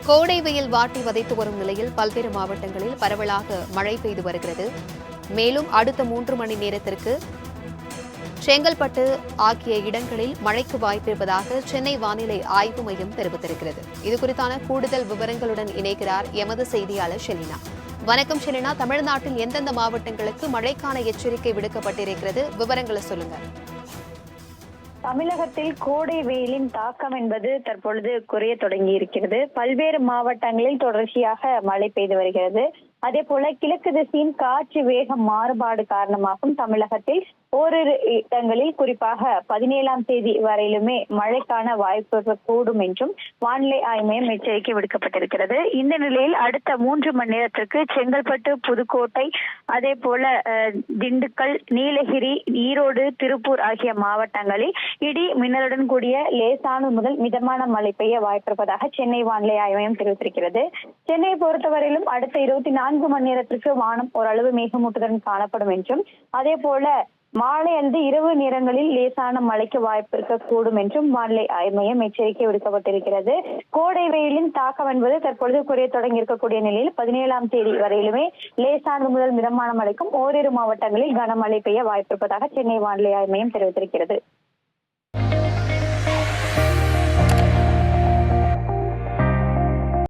கோடை வெயில் வாட்டி வதைத்து வரும் நிலையில் பல்வேறு மாவட்டங்களில் பரவலாக மழை பெய்து வருகிறது. மேலும் அடுத்த 3 மணி நேரத்திற்கு செங்கல்பட்டு ஆகிய இடங்களில் மழைக்கு வாய்ப்பிருப்பதாக சென்னை வானிலை ஆய்வு மையம் தெரிவித்திருக்கிறது. இதுகுறித்தான கூடுதல் விவரங்களுடன் இணைகிறார் எமது செய்தியாளர் ஷெலினா. வணக்கம் ஷெலினா. தமிழ்நாட்டில் எந்தெந்த மாவட்டங்களுக்கு மழைக்கான எச்சரிக்கை விடுக்கப்பட்டிருக்கிறது? விவரங்களை சொல்லுங்க. தமிழகத்தில் கோடை வெயிலின் தாக்கம் என்பது தற்பொழுது குறைய தொடங்கி இருக்கிறது. பல்வேறு மாவட்டங்களில் தொடர்ச்சியாக மழை பெய்து வருகிறது. அதே போல கிழக்கு திசையின் காற்று வேக மாறுபாடு காரணமாகவும் தமிழகத்தில் ஓரிரு இடங்களில் குறிப்பாக 17ஆம் தேதி வரையிலுமே மழைக்கான வாய்ப்பு கூடும் என்றும் வானிலை ஆய்வு மையம் எச்சரிக்கை விடுக்கப்பட்டிருக்கிறது. இந்த நிலையில் அடுத்த 3 மணி நேரத்திற்கு செங்கல்பட்டு, புதுக்கோட்டை, அதே போல திண்டுக்கல், நீலகிரி, ஈரோடு, திருப்பூர் ஆகிய மாவட்டங்களில் இடி மின்னலுடன் கூடிய லேசான முதல் மிதமான மழை பெய்ய வாய்ப்பிருப்பதாக சென்னை வானிலை ஆய்வு மையம் தெரிவித்திருக்கிறது. சென்னையை பொறுத்தவரையிலும் அடுத்த 24 மணி நேரத்திற்கு வானம் ஓரளவு மேகமூட்டத்துடன் காணப்படும் என்றும், அதே போல மாலை அல்லது இரவு நேரங்களில் லேசான மழைக்கு வாய்ப்பு இருக்கக்கூடும் என்றும் வானிலை ஆய்வு மையம் எச்சரிக்கை விடுக்கப்பட்டிருக்கிறது. கோடை வெயிலின் தாக்கம் என்பது தற்பொழுது குறைய தொடங்கி இருக்கக்கூடிய நிலையில் 17ஆம் தேதி வரையிலுமே லேசான முதல் மிதமான மழைக்கும் ஓரிரு மாவட்டங்களில் கனமழை பெய்ய வாய்ப்பிருப்பதாக சென்னை வானிலை ஆய்வு மையம் தெரிவித்திருக்கிறது.